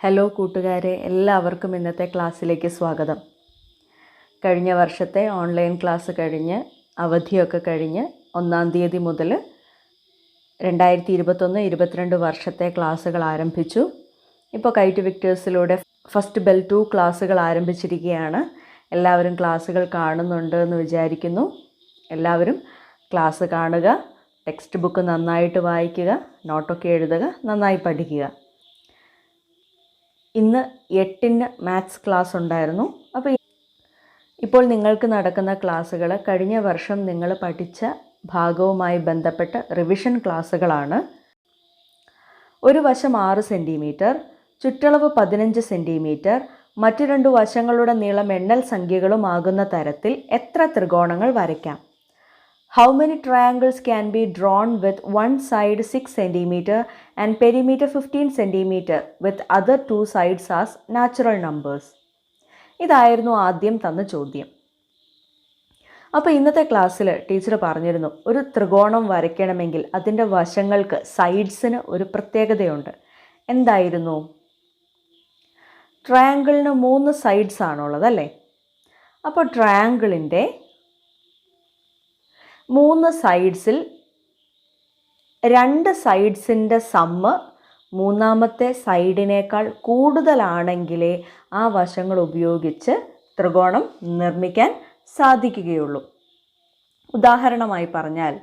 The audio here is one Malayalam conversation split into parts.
ഹലോ കൂട്ടുകാരെ, എല്ലാവർക്കും ഇന്നത്തെ ക്ലാസ്സിലേക്ക് സ്വാഗതം. കഴിഞ്ഞ വർഷത്തെ ഓൺലൈൻ ക്ലാസ് കഴിഞ്ഞ് അവധിയൊക്കെ കഴിഞ്ഞ് 1-ാം തീയതി മുതൽ 2021-22 വർഷത്തെ ക്ലാസ്സുകൾ ആരംഭിച്ചു. ഇപ്പോൾ കൈറ്റ് വിക്ടേഴ്സിലൂടെ ഫസ്റ്റ് ബെൽ 2 ക്ലാസ്സുകൾ ആരംഭിച്ചിരിക്കുകയാണ്. എല്ലാവരും ക്ലാസ്സുകൾ കാണുന്നുണ്ട് എന്ന് വിചാരിക്കുന്നു. എല്ലാവരും ക്ലാസ് കാണുക, ടെക്സ്റ്റ് ബുക്ക് നന്നായിട്ട് വായിക്കുക, നോട്ടൊക്കെ എഴുതുക, നന്നായി പഠിക്കുക. ഇന്ന് 8-ന് മാത്സ് ക്ലാസ് ഉണ്ടായിരുന്നു. അപ്പോൾ ഇപ്പോൾ നിങ്ങൾക്ക് നടക്കുന്ന ക്ലാസ്സുകൾ കഴിഞ്ഞ വർഷം നിങ്ങൾ പഠിച്ച ഭാഗവുമായി ബന്ധപ്പെട്ട റിവിഷൻ ക്ലാസ്സുകളാണ്. ഒരു വശം 6 സെൻറ്റിമീറ്റർ, ചുറ്റളവ് 15 സെൻറ്റിമീറ്റർ, മറ്റു 2 വശങ്ങളുടെ നീളം എണ്ണൽ സംഖ്യകളുമാകുന്ന തരത്തിൽ എത്ര ത്രികോണങ്ങൾ വരയ്ക്കാം? How many triangles can be drawn with one side 6 cm and perimeter 15 cm with other 2 sides as natural numbers? ഇതായിരുന്നു ആദ്യം തന്ന ചോദ്യം. അപ്പോൾ ഇന്നത്തെ ക്ലാസ്സിൽ ടീച്ചർ പറഞ്ഞിരുന്നു, ഒരു ത്രികോണം വരയ്ക്കണമെങ്കിൽ അതിൻ്റെ വശങ്ങൾക്ക് സൈഡ്സിന് ഒരു പ്രത്യേകതയുണ്ട്. എന്തായിരുന്നു? ട്രയാങ്കിളിന് 3 സൈഡ്സ് ആണുള്ളത് അല്ലേ? അപ്പോൾ ട്രയാങ്കിളിൻ്റെ 3 സൈഡ്സിൽ 2 സൈഡ്സിൻ്റെ സമ്മ് മൂന്നാമത്തെ സൈഡിനേക്കാൾ കൂടുതലാണെങ്കിലേ ആ വശങ്ങൾ ഉപയോഗിച്ച് ത്രികോണം നിർമ്മിക്കാൻ സാധിക്കുകയുള്ളൂ. ഉദാഹരണമായി പറഞ്ഞാൽ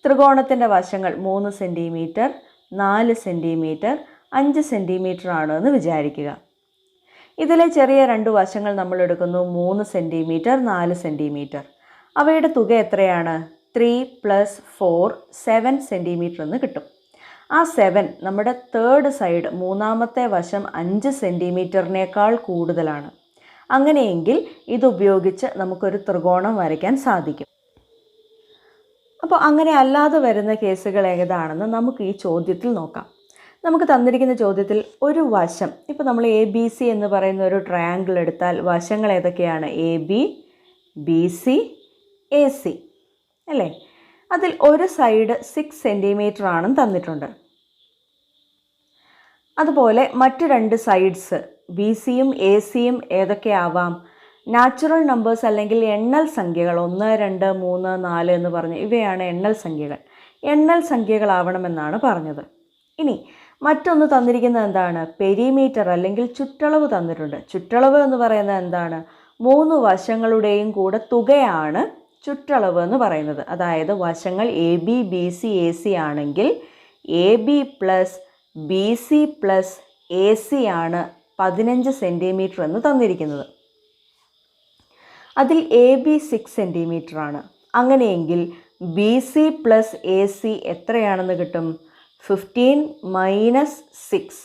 ത്രികോണത്തിൻ്റെ വശങ്ങൾ 3 സെൻറ്റിമീറ്റർ, 4 സെൻറ്റിമീറ്റർ, 5 സെൻറ്റിമീറ്റർ ആണെന്ന് വിചാരിക്കുക. ഇതിലെ ചെറിയ 2 വശങ്ങൾ നമ്മൾ എടുക്കുന്നു 3 സെൻറ്റിമീറ്റർ, 4 സെൻറ്റിമീറ്റർ. അവയുടെ തുക എത്രയാണ്? 3 + 4 7 സെൻറ്റിമീറ്റർ എന്ന് കിട്ടും. ആ 7 നമ്മുടെ തേർഡ് സൈഡ് മൂന്നാമത്തെ വശം 5 സെൻറ്റിമീറ്ററിനേക്കാൾ കൂടുതലാണ്. അങ്ങനെയെങ്കിൽ ഇതുപയോഗിച്ച് നമുക്കൊരു ത്രികോണം വരയ്ക്കാൻ സാധിക്കും. അപ്പോൾ അങ്ങനെ അല്ലാതെ വരുന്ന കേസുകൾ ഏതാണെന്ന് നമുക്ക് ഈ ചോദ്യത്തിൽ നോക്കാം. നമുക്ക് തന്നിരിക്കുന്ന ചോദ്യത്തിൽ ഒരു വശം, ഇപ്പോൾ നമ്മൾ ABC എന്ന് പറയുന്ന ഒരു ട്രയാങ്കിൾ എടുത്താൽ വശങ്ങൾ ഏതൊക്കെയാണ്? AB, BC, AC അല്ലേ? അതിൽ ഒരു സൈഡ് 6 സെൻറ്റിമീറ്റർ ആണെന്ന് തന്നിട്ടുണ്ട്. അതുപോലെ മറ്റ് 2 സൈഡ്സ് BCയും ACയും ഏതൊക്കെയാവാം? നാച്ചുറൽ നമ്പേഴ്സ് അല്ലെങ്കിൽ എണ്ണൽ സംഖ്യകൾ 1, 2, 3, 4 എന്ന് പറഞ്ഞ് ഇവയാണ് എണ്ണൽ സംഖ്യകൾ. എണ്ണൽ സംഖ്യകളാവണമെന്നാണ് പറഞ്ഞത്. ഇനി മറ്റൊന്ന് തന്നിരിക്കുന്നത് എന്താണ്? പെരിമീറ്റർ അല്ലെങ്കിൽ ചുറ്റളവ് തന്നിട്ടുണ്ട്. ചുറ്റളവ് എന്ന് പറയുന്നത് എന്താണ്? 3 വശങ്ങളുടെയും കൂടെ തുകയാണ് ചുറ്റളവ് എന്ന് പറയുന്നത്. അതായത് വശങ്ങൾ AB, BC, AC ആണെങ്കിൽ AB + BC + AC ആണ് 15 സെൻറ്റിമീറ്റർ എന്ന് തന്നിരിക്കുന്നത്. അതിൽ AB 6 സെൻറ്റിമീറ്റർ ആണ്. അങ്ങനെയെങ്കിൽ BC + AC എത്രയാണെന്ന് കിട്ടും? 15 - 6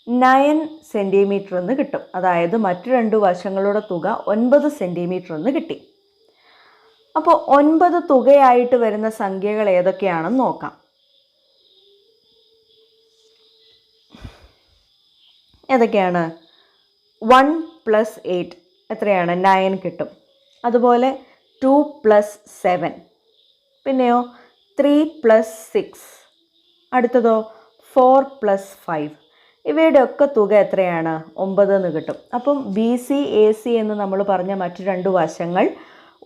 9 സെൻറ്റിമീറ്റർ എന്ന് കിട്ടും. അതായത് മറ്റു 2 വശങ്ങളുടെ തുക 9 സെൻറ്റിമീറ്റർ എന്ന് കിട്ടി. അപ്പോൾ 9 തുകയായിട്ട് വരുന്ന സംഖ്യകൾ ഏതൊക്കെയാണെന്ന് നോക്കാം. ഏതൊക്കെയാണ്? 1 + 8 എത്രയാണ്? 9 കിട്ടും. അതുപോലെ 2 + 7, പിന്നെയോ 3 + 6, അടുത്തതോ 4 + 5. ഇവയുടെ ഒക്കെ തുക എത്രയാണ്? 9 എന്ന് കിട്ടും. അപ്പം BC, AC എന്ന് നമ്മൾ പറഞ്ഞ മറ്റു 2 വശങ്ങൾ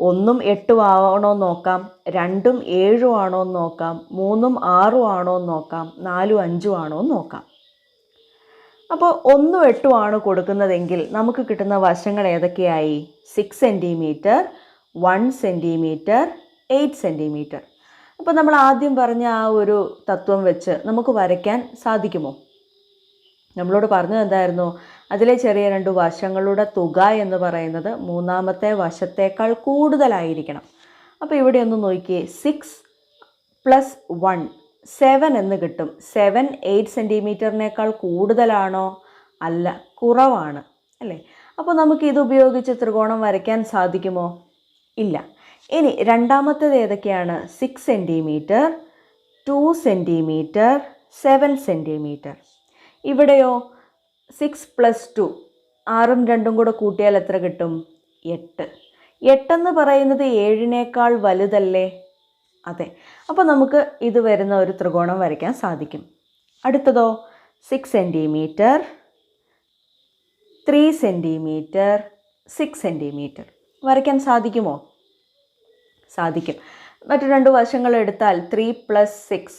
1ഉം 8ഉം ആണോ എന്ന് നോക്കാം, 2ഉം 7ഉം ആണോ എന്ന് നോക്കാം, 3ഉം 6ഉം ആണോ എന്ന് നോക്കാം, 4ഉം 5ഉം ആണോ എന്ന് നോക്കാം. അപ്പോൾ 1ഉം 8ഉം ആണ് കൊടുക്കുന്നതെങ്കിൽ നമുക്ക് കിട്ടുന്ന വശങ്ങൾ ഏതൊക്കെയായി? 6 സെൻറ്റിമീറ്റർ, 1 സെൻറ്റിമീറ്റർ, 8 സെൻറ്റിമീറ്റർ. അപ്പോൾ നമ്മൾ ആദ്യം പറഞ്ഞ ആ ഒരു തത്വം വെച്ച് നമുക്ക് വരയ്ക്കാൻ സാധിക്കുമോ? നമ്മളോട് പറഞ്ഞത് എന്തായിരുന്നു? അതിലെ ചെറിയ 2 വശങ്ങളുടെ തുക എന്ന് പറയുന്നത് മൂന്നാമത്തെ വശത്തേക്കാൾ കൂടുതലായിരിക്കണം. അപ്പോൾ ഇവിടെ ഒന്ന് നോക്കിയേ, 6 + 1 7 എന്ന് കിട്ടും. 7 8 സെൻറ്റിമീറ്ററിനേക്കാൾ കൂടുതലാണോ? അല്ല, കുറവാണ് അല്ലേ? അപ്പോൾ നമുക്ക് ഇത് ഉപയോഗിച്ച് ത്രികോണം വരയ്ക്കാൻ സാധിക്കുമോ? ഇല്ല. ഇനി രണ്ടാമത്തേത് ഏതൊക്കെയാണ്? 6 സെൻറ്റിമീറ്റർ, 2 സെൻറ്റിമീറ്റർ, 7 സെൻറ്റിമീറ്റർ. ഇവിടെയോ 6 + 2 6ഉം 2ഉം കൂടെ കൂട്ടിയാൽ എത്ര കിട്ടും? 8. 8 എന്ന് പറയുന്നത് 7നേക്കാൾ വലുതല്ലേ? അതെ. അപ്പോൾ നമുക്ക് ഇത് വരുന്ന ഒരു ത്രികോണം വരയ്ക്കാൻ സാധിക്കും. അടുത്തതോ 6 സെൻറ്റിമീറ്റർ, 3 സെൻറ്റിമീറ്റർ, 6 സെൻറ്റിമീറ്റർ. വരയ്ക്കാൻ സാധിക്കുമോ? സാധിക്കും. മറ്റു രണ്ട് വശങ്ങൾ എടുത്താൽ 3 + 6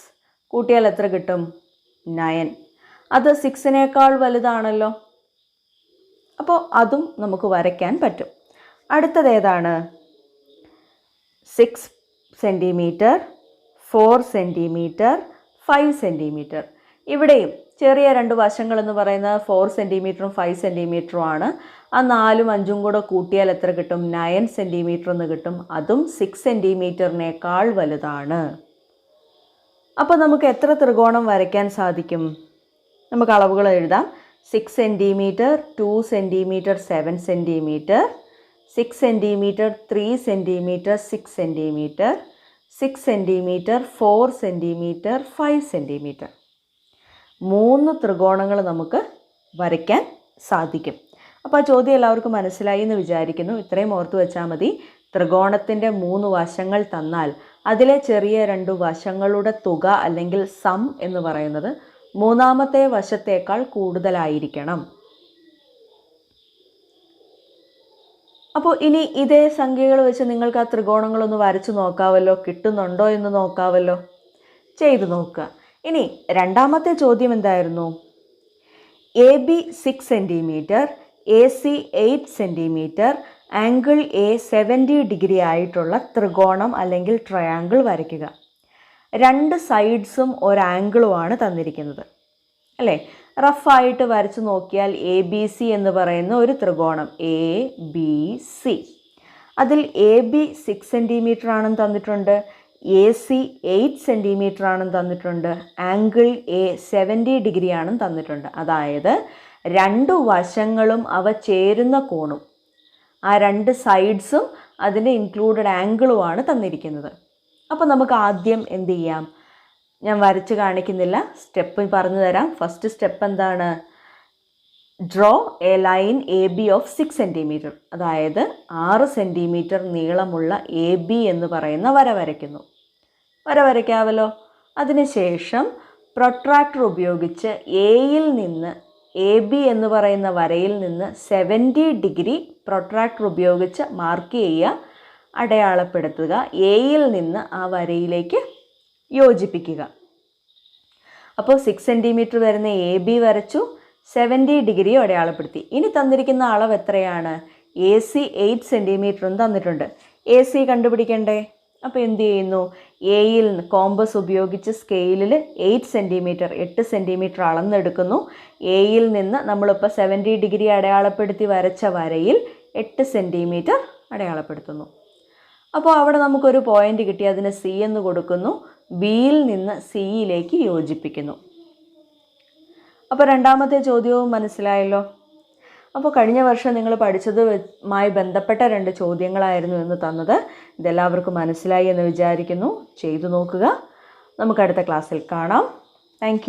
കൂട്ടിയാൽ എത്ര കിട്ടും? 9. അത് 6നേക്കാൾ വലുതാണല്ലോ. അപ്പോൾ അതും നമുക്ക് വരയ്ക്കാൻ പറ്റും. അടുത്തത് ഏതാണ്? 6 സെൻറ്റിമീറ്റർ, 4 സെൻറ്റിമീറ്റർ, 5 സെൻറ്റിമീറ്റർ. ഇവിടെയും ചെറിയ രണ്ട് വശങ്ങൾ എന്ന് പറയുന്നത് 4 സെൻറ്റിമീറ്ററും 5 സെൻറ്റിമീറ്ററും ആണ്. ആ 4ഉം 5ഉം കൂടെ കൂട്ടിയാൽ എത്ര കിട്ടും? 9 സെൻറ്റിമീറ്റർ എന്ന് കിട്ടും. അതും 6 സെൻറ്റിമീറ്ററിനേക്കാൾ വലുതാണ്. അപ്പോൾ നമുക്ക് എത്ര ത്രികോണം വരയ്ക്കാൻ സാധിക്കും? നമുക്ക് അളവുകൾ എഴുതാം. 6 centimetre, 2 centimetre, 7 centimetre, 6 centimetre, 3 centimetre, 6 centimetre, 6 centimetre, 4 centimetre, 5 centimetre. 3 ത്രികോണങ്ങൾ നമുക്ക് വരയ്ക്കാൻ സാധിക്കും. അപ്പോൾ ആ ചോദ്യം എല്ലാവർക്കും മനസ്സിലായി എന്ന് വിചാരിക്കുന്നു. ഇത്രയും ഓർത്ത് വെച്ചാൽ മതി. ത്രികോണത്തിൻ്റെ 3 വശങ്ങൾ തന്നാൽ അതിലെ ചെറിയ 2 വശങ്ങളുടെ തുക അല്ലെങ്കിൽ സം എന്ന് പറയുന്നത് മൂന്നാമത്തെ വശത്തേക്കാൾ കൂടുതലായിരിക്കണം. അപ്പോൾ ഇനി ഇതേ സംഖ്യകൾ വെച്ച് നിങ്ങൾക്ക് ആ ത്രികോണങ്ങളൊന്ന് വരച്ചു നോക്കാമല്ലോ. കിട്ടുന്നുണ്ടോ എന്ന് നോക്കാമല്ലോ. ചെയ്തു നോക്കുക. ഇനി രണ്ടാമത്തെ ചോദ്യം എന്തായിരുന്നു? AB 6 centimetre, AC 8 centimetre, angle A 70 degree ആയിട്ടുള്ള ത്രികോണം അല്ലെങ്കിൽ ട്രയാങ്കിൾ വരയ്ക്കുക. 2 സൈഡ്സും ഒരു ആംഗിളുമാണ് തന്നിരിക്കുന്നത് അല്ലേ? റഫായിട്ട് വരച്ച് നോക്കിയാൽ ABC എന്ന് പറയുന്ന ഒരു ത്രികോണം ABC. അതിൽ AB 6 സെൻറ്റിമീറ്റർ ആണെന്ന് തന്നിട്ടുണ്ട്, AC 8 സെൻറ്റിമീറ്റർ ആണെന്ന് തന്നിട്ടുണ്ട്, ആംഗിൾ A 70 ഡിഗ്രി ആണെന്ന് തന്നിട്ടുണ്ട്. അതായത് 2 വശങ്ങളും അവ ചേരുന്ന കോണും ആ 2 സൈഡ്സും അതിൻ്റെ ഇൻക്ലൂഡഡ് ആംഗിളുമാണ് തന്നിരിക്കുന്നത്. അപ്പോൾ നമുക്ക് ആദ്യം എന്ത് ചെയ്യാം? ഞാൻ വരച്ച് കാണിക്കുന്നില്ല, സ്റ്റെപ്പ് പറഞ്ഞു തരാം. ഫസ്റ്റ് സ്റ്റെപ്പ് എന്താണ്? Draw A line AB of 6 centimetre. അതായത് 6 സെൻറ്റിമീറ്റർ നീളമുള്ള AB എന്ന് പറയുന്ന വര വരയ്ക്കുന്നു. വര വരയ്ക്കാമല്ലോ. അതിനുശേഷം പ്രൊട്രാക്ടർ ഉപയോഗിച്ച് എയിൽ നിന്ന് AB എന്ന് പറയുന്ന വരയിൽ നിന്ന് 70 ഡിഗ്രി പ്രൊട്രാക്ടർ ഉപയോഗിച്ച് മാർക്ക് ചെയ്യുക, അടയാളപ്പെടുത്തുക. എയിൽ നിന്ന് ആ വരയിലേക്ക് യോജിപ്പിക്കുക. അപ്പോൾ 6 സെൻറ്റിമീറ്റർ വരുന്ന AB വരച്ചു, 70 ഡിഗ്രി അടയാളപ്പെടുത്തി. ഇനി തന്നിരിക്കുന്ന അളവ് എത്രയാണ്? AC 8 സെൻറ്റിമീറ്ററും തന്നിട്ടുണ്ട്. AC കണ്ടുപിടിക്കണ്ടേ? അപ്പോൾ എന്ത് ചെയ്യുന്നു? എയിൽ കോമ്പസ് ഉപയോഗിച്ച് സ്കെയിലിൽ 8 സെൻറ്റിമീറ്റർ 8 സെൻറ്റിമീറ്റർ അളന്നെടുക്കുന്നു. എയിൽ നിന്ന് നമ്മളിപ്പോൾ 70 ഡിഗ്രി അടയാളപ്പെടുത്തി വരച്ച വരയിൽ 8 സെൻറ്റിമീറ്റർ അടയാളപ്പെടുത്തുന്നു. അപ്പോൾ അവിടെ നമുക്കൊരു പോയിൻ്റ് കിട്ടി. അതിന് C എന്ന് കൊടുക്കുന്നു. ബിയിൽ നിന്ന് സിയിലേക്ക് യോജിപ്പിക്കുന്നു. അപ്പോൾ രണ്ടാമത്തെ ചോദ്യവും മനസ്സിലായല്ലോ. അപ്പോൾ കഴിഞ്ഞ വർഷം നിങ്ങൾ പഠിച്ചതുമായി ബന്ധപ്പെട്ട 2 ചോദ്യങ്ങളായിരുന്നു എന്ന് തന്നത്. ഇതെല്ലാവർക്കും മനസ്സിലായി എന്ന് വിചാരിക്കുന്നു. ചെയ്തു നോക്കുക. നമുക്ക് അടുത്ത ക്ലാസ്സിൽ കാണാം. താങ്ക്